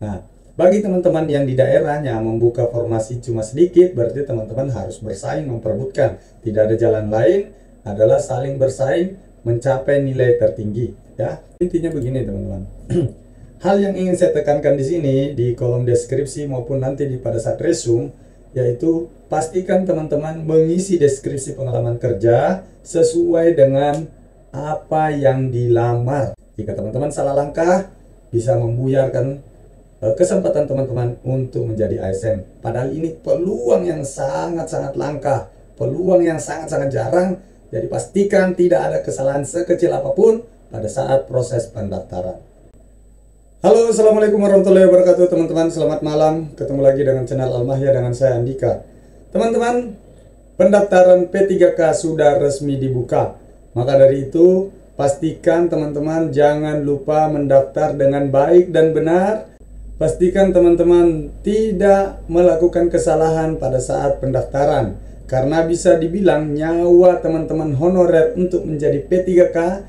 Nah, bagi teman-teman yang di daerahnya membuka formasi cuma sedikit, berarti teman-teman harus bersaing memperebutkan. Tidak ada jalan lain, adalah saling bersaing mencapai nilai tertinggi. Ya, intinya begini teman-teman. Hal yang ingin saya tekankan di sini di kolom deskripsi maupun nanti pada saat resume, yaitu pastikan teman-teman mengisi deskripsi pengalaman kerja sesuai dengan apa yang dilamar. Jika teman-teman salah langkah, bisa membuyarkan kesempatan teman-teman untuk menjadi ASN. Padahal ini peluang yang sangat-sangat langka, peluang yang sangat-sangat jarang. Jadi pastikan tidak ada kesalahan sekecil apapun pada saat proses pendaftaran. Halo, assalamualaikum warahmatullahi wabarakatuh teman-teman. Selamat malam, ketemu lagi dengan channel Almahya dengan saya Andika. Teman-teman, pendaftaran P3K sudah resmi dibuka. Maka dari itu, pastikan teman-teman jangan lupa mendaftar dengan baik dan benar. Pastikan teman-teman tidak melakukan kesalahan pada saat pendaftaran, karena bisa dibilang nyawa teman-teman honorer untuk menjadi P3K,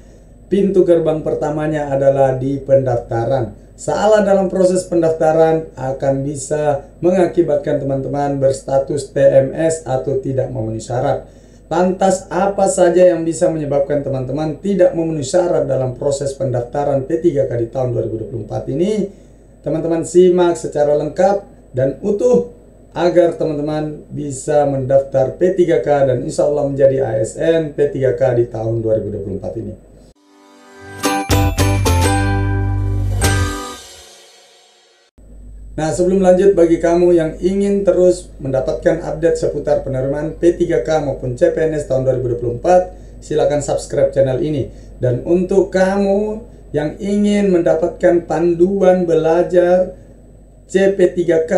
pintu gerbang pertamanya adalah di pendaftaran. Salah dalam proses pendaftaran akan bisa mengakibatkan teman-teman berstatus TMS atau tidak memenuhi syarat. Lantas apa saja yang bisa menyebabkan teman-teman tidak memenuhi syarat dalam proses pendaftaran P3K di tahun 2024 ini? Teman-teman simak secara lengkap dan utuh agar teman-teman bisa mendaftar P3K dan insya Allah menjadi ASN P3K di tahun 2024 ini. Nah, sebelum lanjut, bagi kamu yang ingin terus mendapatkan update seputar penerimaan P3K maupun CPNS tahun 2024, silakan subscribe channel ini. Dan untuk kamu yang ingin mendapatkan panduan belajar CP3K,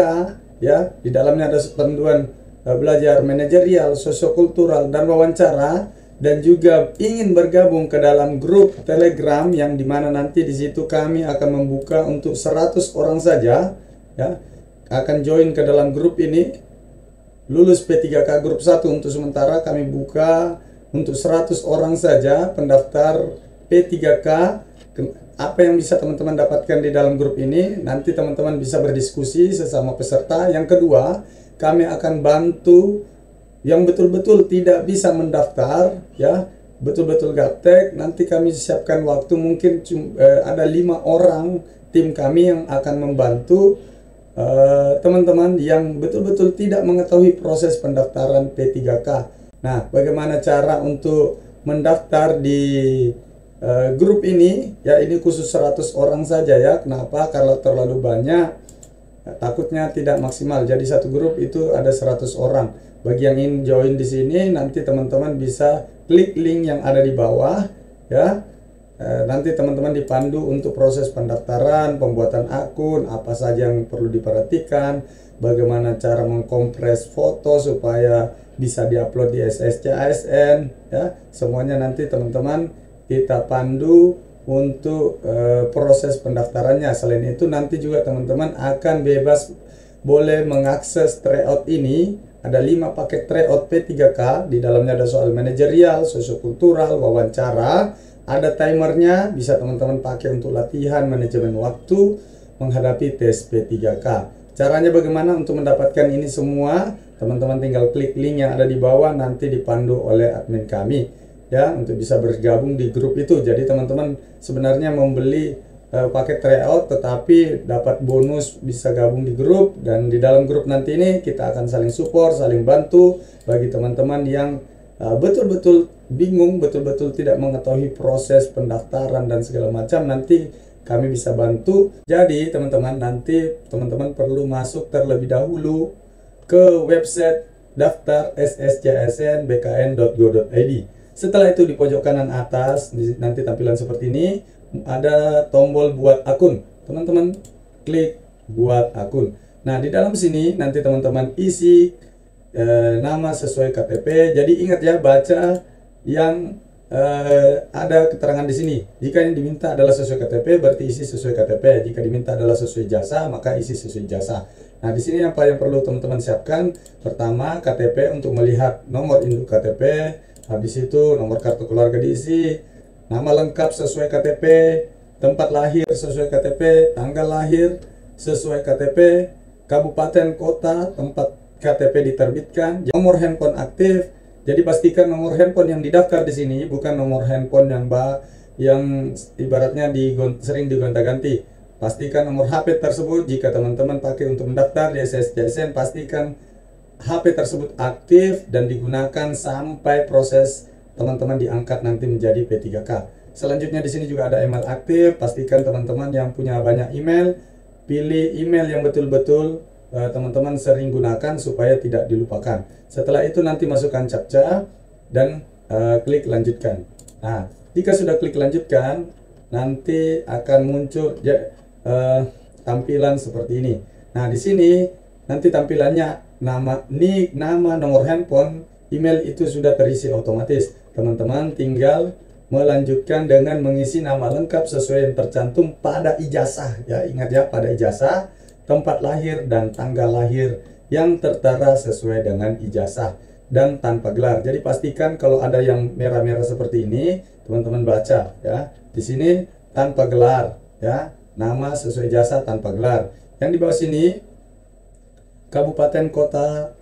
ya, di dalamnya ada panduan belajar manajerial, sosiokultural, dan wawancara, dan juga ingin bergabung ke dalam grup Telegram yang dimana nanti di situ kami akan membuka untuk 100 orang saja, ya, akan join ke dalam grup ini. Lulus P3K grup 1 untuk sementara kami buka untuk 100 orang saja pendaftar P3K. Apa yang bisa teman-teman dapatkan di dalam grup ini, nanti teman-teman bisa berdiskusi sesama peserta. Yang kedua, kami akan bantu yang betul-betul tidak bisa mendaftar, ya, betul-betul gaptek. Nanti kami siapkan waktu, mungkin ada 5 orang tim kami yang akan membantu teman-teman yang betul-betul tidak mengetahui proses pendaftaran P3K. Nah, bagaimana cara untuk mendaftar di grup ini? Ya, ini khusus 100 orang saja ya. Kenapa? Kalau terlalu banyak takutnya tidak maksimal. Jadi satu grup itu ada 100 orang. Bagi yang ingin join di sini, nanti teman-teman bisa klik link yang ada di bawah, ya. Nanti teman-teman dipandu untuk proses pendaftaran, pembuatan akun, apa saja yang perlu diperhatikan, bagaimana cara mengkompres foto supaya bisa diupload di SSC ASN, ya. Semuanya nanti teman-teman kita pandu untuk proses pendaftarannya. Selain itu nanti juga teman-teman akan bebas boleh mengakses tryout ini. Ada 5 paket tryout P3K, di dalamnya ada soal manajerial, sosiokultural, wawancara. Ada timernya, bisa teman-teman pakai untuk latihan manajemen waktu menghadapi tes P3K. Caranya bagaimana untuk mendapatkan ini semua? Teman-teman tinggal klik link yang ada di bawah, nanti dipandu oleh admin kami, ya, untuk bisa bergabung di grup itu. Jadi teman-teman sebenarnya membeli paket tryout, tetapi dapat bonus bisa gabung di grup. Dan di dalam grup nanti ini kita akan saling support, saling bantu. Bagi teman-teman yang betul-betul bingung, betul-betul tidak mengetahui proses pendaftaran dan segala macam, nanti kami bisa bantu. Jadi teman-teman, nanti teman-teman perlu masuk terlebih dahulu ke website daftar sscsnbkn.go.id. Setelah itu di pojok kanan atas nanti tampilan seperti ini, ada tombol buat akun. Teman-teman klik buat akun. Nah, di dalam sini nanti teman-teman isi nama sesuai KTP. Jadi ingat ya, baca yang ada keterangan di sini. Jika yang diminta adalah sesuai KTP, berarti isi sesuai KTP. Jika diminta adalah sesuai jasa, maka isi sesuai jasa. Nah, di sini apa yang perlu teman-teman siapkan? Pertama, KTP untuk melihat nomor induk KTP. Habis itu nomor kartu keluarga diisi, nama lengkap sesuai KTP, tempat lahir sesuai KTP, tanggal lahir, sesuai KTP, kabupaten, kota, tempat KTP diterbitkan, nomor handphone aktif. Jadi pastikan nomor handphone yang didaftar di sini bukan nomor handphone yang ibaratnya sering digonta-ganti. Pastikan nomor HP tersebut jika teman-teman pakai untuk mendaftar di SSJSN, pastikan HP tersebut aktif dan digunakan sampai proses teman-teman diangkat nanti menjadi P3K. Selanjutnya di sini juga ada email aktif. Pastikan teman-teman yang punya banyak email, pilih email yang betul-betul teman-teman sering gunakan supaya tidak dilupakan. Setelah itu nanti masukkan captcha dan klik lanjutkan. Nah, jika sudah klik lanjutkan, nanti akan muncul tampilan seperti ini. Nah, di sini nanti tampilannya nama, nik, nama, nomor handphone, email itu sudah terisi otomatis. Teman-teman tinggal melanjutkan dengan mengisi nama lengkap sesuai yang tercantum pada ijazah. Ya, ingat ya, pada ijazah, tempat lahir dan tanggal lahir yang tertera sesuai dengan ijazah dan tanpa gelar. Jadi pastikan kalau ada yang merah-merah seperti ini, teman-teman baca ya. Di sini tanpa gelar ya, nama sesuai ijazah tanpa gelar. Yang di bawah sini kabupaten, kota,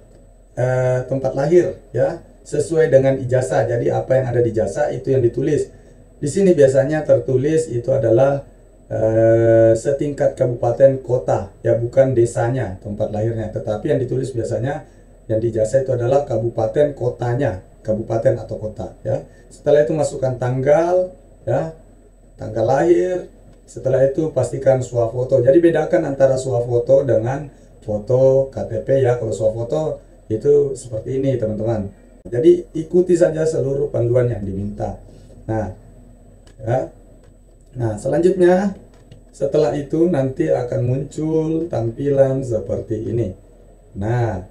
tempat lahir ya, sesuai dengan ijazah. Jadi apa yang ada di ijazah itu yang ditulis. Di sini biasanya tertulis itu adalah setingkat kabupaten kota ya, bukan desanya tempat lahirnya, tetapi yang ditulis biasanya yang di ijazah itu adalah kabupaten kotanya, kabupaten atau kota ya. Setelah itu masukkan tanggal ya, tanggal lahir. Setelah itu pastikan swafoto. Jadi bedakan antara swafoto dengan foto KTP ya. Kalau swafoto itu seperti ini teman-teman. Jadi ikuti saja seluruh panduan yang diminta. Nah ya. Nah, selanjutnya setelah itu nanti akan muncul tampilan seperti ini. Nah,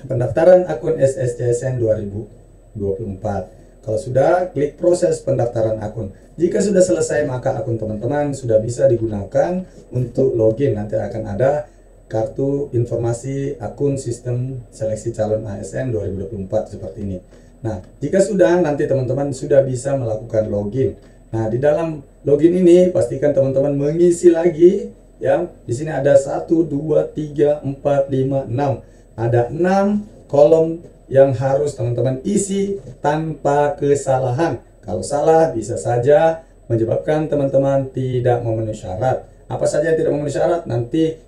pendaftaran akun SSJSN 2024. Kalau sudah, klik proses pendaftaran akun. Jika sudah selesai, maka akun teman-teman sudah bisa digunakan untuk login. Nanti akan ada kartu informasi akun sistem seleksi calon ASN 2024 seperti ini. Nah, jika sudah, nanti teman-teman sudah bisa melakukan login. Nah, di dalam login ini pastikan teman-teman mengisi lagi ya. Di sini ada 1 2 3 4 5 6. Ada 6 kolom yang harus teman-teman isi tanpa kesalahan. Kalau salah bisa saja menyebabkan teman-teman tidak memenuhi syarat. Apa saja yang tidak memenuhi syarat nanti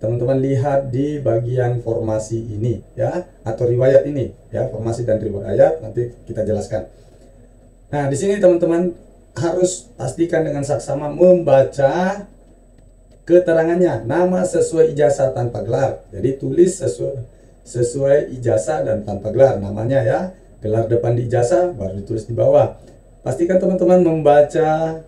teman-teman lihat di bagian formasi ini ya, atau riwayat ini ya, formasi dan riwayat nanti kita jelaskan. Nah, di sini teman-teman harus pastikan dengan saksama membaca keterangannya, nama sesuai ijazah tanpa gelar. Jadi tulis sesuai ijazah dan tanpa gelar namanya ya. Gelar depan di ijazah baru ditulis di bawah. Pastikan teman-teman membaca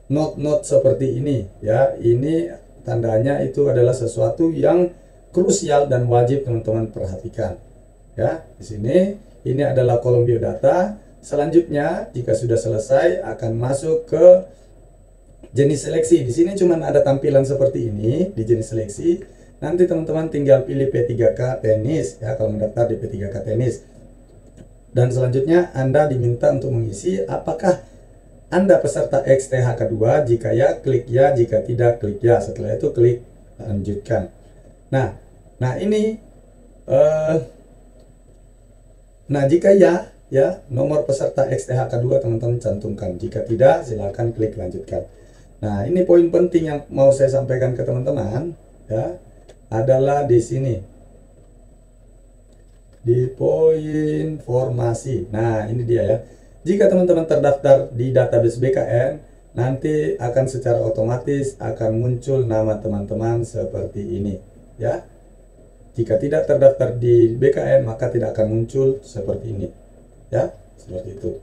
not seperti ini ya. Ini tandanya itu adalah sesuatu yang krusial dan wajib teman-teman perhatikan. Ya, di sini ini adalah kolom biodata. Selanjutnya, jika sudah selesai, akan masuk ke jenis seleksi. Di sini cuma ada tampilan seperti ini di jenis seleksi. Nanti teman-teman tinggal pilih P3K tenis ya, kalau mendaftar di P3K tenis. Dan selanjutnya Anda diminta untuk mengisi apakah Anda peserta XTHK2. Jika ya, klik ya. Jika tidak, klik ya. Setelah itu klik lanjutkan. Nah ini jika ya, nomor peserta XTHK2 teman-teman cantumkan. Jika tidak, silakan klik lanjutkan. Nah, ini poin penting yang mau saya sampaikan ke teman-teman ya, adalah di sini. Di poin formasi. Nah, ini dia ya. Jika teman-teman terdaftar di database BKN, nanti akan secara otomatis akan muncul nama teman-teman seperti ini ya. Jika tidak terdaftar di BKN, maka tidak akan muncul seperti ini. Ya, seperti itu.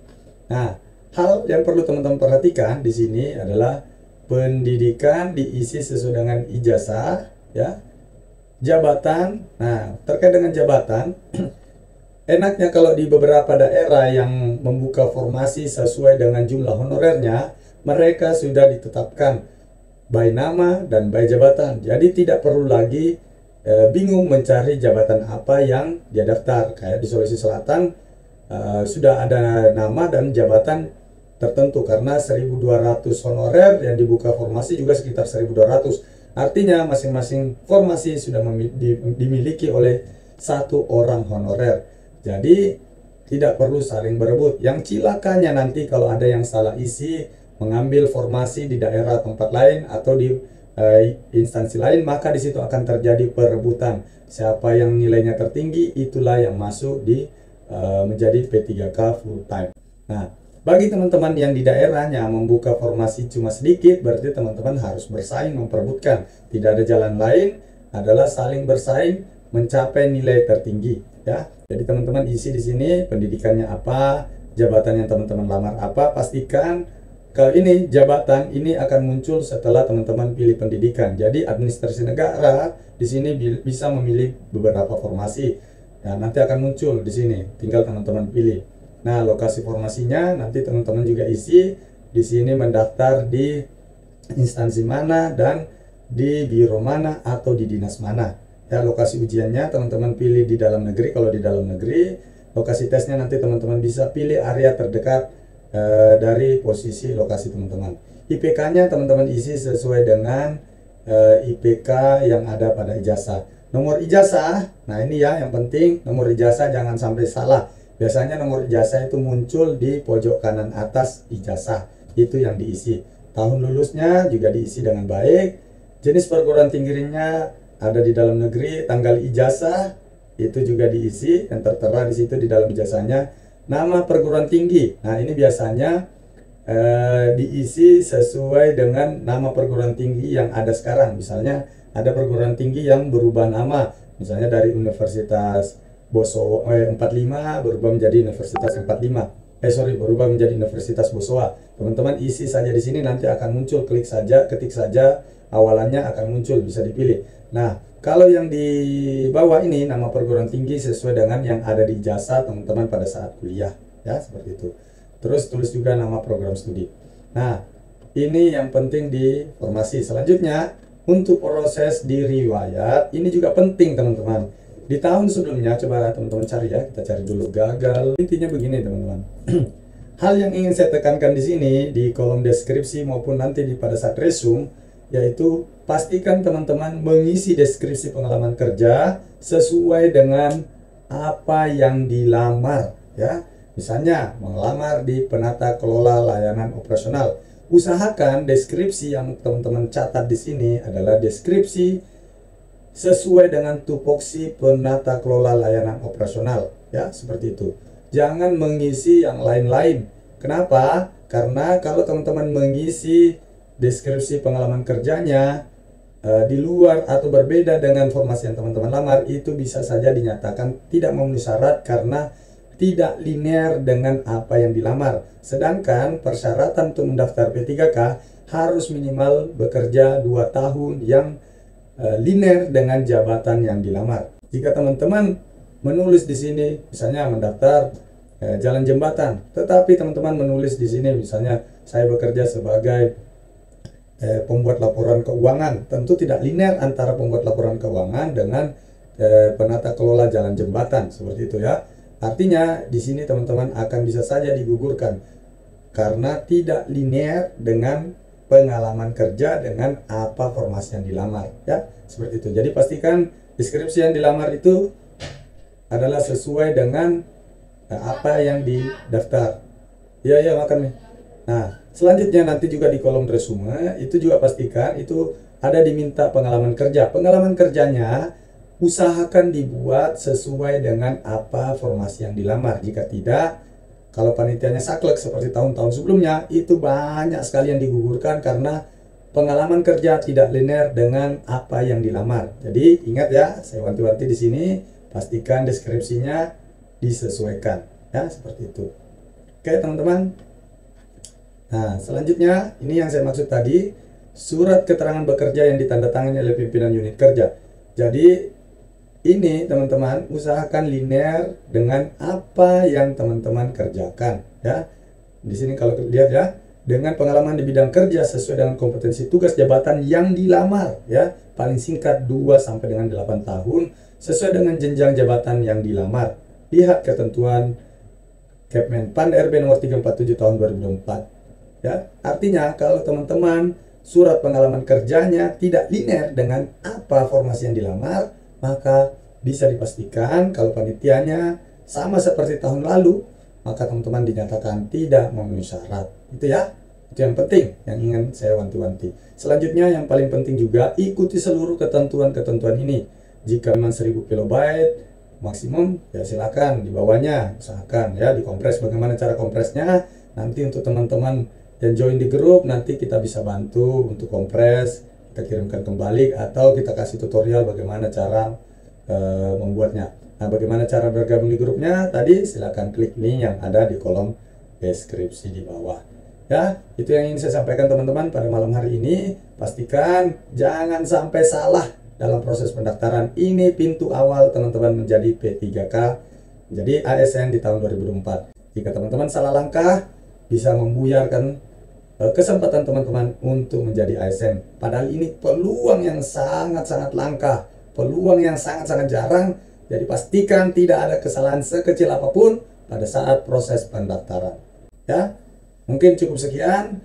Nah, hal yang perlu teman-teman perhatikan di sini adalah pendidikan diisi sesuai dengan ijazah, ya. Jabatan. Nah, terkait dengan jabatan, enaknya kalau di beberapa daerah yang membuka formasi sesuai dengan jumlah honorernya, mereka sudah ditetapkan by nama dan by jabatan. Jadi tidak perlu lagi bingung mencari jabatan apa yang dia daftar. Kayak di Sulawesi Selatan sudah ada nama dan jabatan tertentu karena 1.200 honorer yang dibuka formasi juga sekitar 1.200. Artinya masing-masing formasi sudah dimiliki oleh satu orang honorer. Jadi tidak perlu saling berebut. Yang cilakanya nanti kalau ada yang salah isi, mengambil formasi di daerah tempat lain atau di instansi lain, maka di situ akan terjadi perebutan. Siapa yang nilainya tertinggi, itulah yang masuk di menjadi P3K full time. Nah, bagi teman-teman yang di daerahnya membuka formasi cuma sedikit, berarti teman-teman harus bersaing memperebutkan. Tidak ada jalan lain, adalah saling bersaing mencapai nilai tertinggi, ya. Jadi teman-teman isi di sini pendidikannya apa, jabatan yang teman-teman lamar apa, pastikan kali ini jabatan ini akan muncul setelah teman-teman pilih pendidikan. Jadi administrasi negara di sini bisa memilih beberapa formasi. Nah, nanti akan muncul di sini, tinggal teman-teman pilih. Nah, lokasi formasinya nanti teman-teman juga isi di sini, mendaftar di instansi mana dan di biro mana atau di dinas mana. Ya, lokasi ujiannya teman-teman pilih di dalam negeri. Kalau di dalam negeri, lokasi tesnya nanti teman-teman bisa pilih area terdekat dari posisi lokasi teman-teman. IPK-nya teman-teman isi sesuai dengan IPK yang ada pada ijazah. Nomor ijazah, nah ini ya yang penting, nomor ijazah jangan sampai salah. Biasanya nomor ijazah itu muncul di pojok kanan atas ijazah, itu yang diisi. Tahun lulusnya juga diisi dengan baik. Jenis perguruan tingginya ada di dalam negeri, tanggal ijazah itu juga diisi dan tertera di situ di dalam ijazahnya. Nama perguruan tinggi, nah ini biasanya diisi sesuai dengan nama perguruan tinggi yang ada sekarang. Misalnya ada perguruan tinggi yang berubah nama, misalnya dari Universitas Bosowa 45 berubah menjadi Universitas 45. Berubah menjadi Universitas Bosowa. Teman-teman isi saja di sini, nanti akan muncul, klik saja, ketik saja, awalannya akan muncul, bisa dipilih. Nah, kalau yang di bawah ini nama perguruan tinggi sesuai dengan yang ada di ijazah teman-teman pada saat kuliah, ya seperti itu. Terus tulis juga nama program studi. Nah, ini yang penting di formasi. Selanjutnya, untuk proses di riwayat, ini juga penting teman-teman. Di tahun sebelumnya, coba teman-teman cari ya, kita cari dulu gagal. Intinya begini teman-teman. Hal yang ingin saya tekankan di sini di kolom deskripsi maupun nanti pada saat resume, yaitu pastikan teman-teman mengisi deskripsi pengalaman kerja sesuai dengan apa yang dilamar, ya. Misalnya melamar di penata kelola layanan operasional. Usahakan deskripsi yang teman-teman catat di sini adalah deskripsi sesuai dengan tupoksi penata kelola layanan operasional, ya, seperti itu. Jangan mengisi yang lain-lain. Kenapa? Karena kalau teman-teman mengisi deskripsi pengalaman kerjanya di luar atau berbeda dengan formasi yang teman-teman lamar, itu bisa saja dinyatakan tidak memenuhi syarat karena tidak linear dengan apa yang dilamar. Sedangkan persyaratan untuk mendaftar P3K harus minimal bekerja 2 tahun yang linear dengan jabatan yang dilamar. Jika teman-teman menulis di sini misalnya mendaftar jalan jembatan, tetapi teman-teman menulis di sini misalnya saya bekerja sebagai pembuat laporan keuangan, tentu tidak linear antara pembuat laporan keuangan dengan penata kelola jalan jembatan, seperti itu ya. Artinya di sini teman-teman akan bisa saja digugurkan karena tidak linear dengan pengalaman kerja dengan apa formasi yang dilamar, ya, seperti itu. Jadi pastikan deskripsi yang dilamar itu adalah sesuai dengan apa yang didaftar. Ya makan nih. Nah, selanjutnya nanti juga di kolom resume itu juga pastikan itu ada diminta pengalaman kerja. Pengalaman kerjanya usahakan dibuat sesuai dengan apa formasi yang dilamar. Jika tidak, kalau panitianya saklek seperti tahun-tahun sebelumnya, itu banyak sekali yang digugurkan karena pengalaman kerja tidak linear dengan apa yang dilamar. Jadi ingat ya, saya wanti-wanti di sini, pastikan deskripsinya disesuaikan, ya, seperti itu. Oke teman-teman. Nah, selanjutnya ini yang saya maksud tadi, surat keterangan bekerja yang ditandatangani oleh pimpinan unit kerja. Jadi ini teman-teman usahakan linear dengan apa yang teman-teman kerjakan, ya. Di sini kalau lihat ya, dengan pengalaman di bidang kerja sesuai dengan kompetensi tugas jabatan yang dilamar, ya. Paling singkat 2 sampai dengan 8 tahun sesuai dengan jenjang jabatan yang dilamar. Lihat ketentuan Kepmen Pan RB nomor 347 tahun 2004. Ya, artinya kalau teman-teman surat pengalaman kerjanya tidak linear dengan apa formasi yang dilamar, maka bisa dipastikan kalau panitianya sama seperti tahun lalu, maka teman-teman dinyatakan tidak memenuhi syarat. Itu ya, itu yang penting yang ingin saya wanti-wanti. Selanjutnya yang paling penting juga, ikuti seluruh ketentuan-ketentuan ini. Jika memang 1000 kilobyte maksimum, ya silakan di bawahnya usahakan ya dikompres. Bagaimana cara kompresnya nanti untuk teman-teman yang join di grup, nanti kita bisa bantu untuk kompres, kita kirimkan kembali, atau kita kasih tutorial bagaimana cara membuatnya. Nah, bagaimana cara bergabung di grupnya tadi, silakan klik link yang ada di kolom deskripsi di bawah ya. Itu yang ingin saya sampaikan teman-teman pada malam hari ini. Pastikan jangan sampai salah dalam proses pendaftaran. Ini pintu awal teman-teman menjadi P3K, menjadi ASN di tahun 2024. Jika teman-teman salah langkah, bisa membuyarkan kesempatan teman-teman untuk menjadi ASN. Padahal ini peluang yang sangat-sangat langka, peluang yang sangat-sangat jarang. Jadi pastikan tidak ada kesalahan sekecil apapun pada saat proses pendaftaran. Ya, mungkin cukup sekian.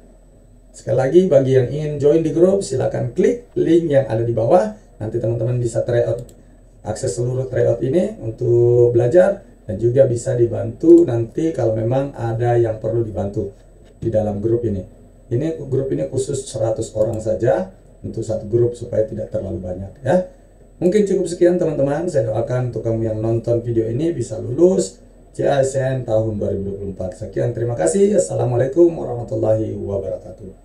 Sekali lagi, bagi yang ingin join di grup, silakan klik link yang ada di bawah. Nanti teman-teman bisa tryout, akses seluruh tryout ini untuk belajar, dan juga bisa dibantu nanti kalau memang ada yang perlu dibantu di dalam grup ini. Grup ini khusus 100 orang saja untuk satu grup supaya tidak terlalu banyak ya. Mungkin cukup sekian teman-teman. Saya doakan untuk kamu yang nonton video ini bisa lulus CASN tahun 2024. Sekian, terima kasih. Assalamualaikum warahmatullahi wabarakatuh.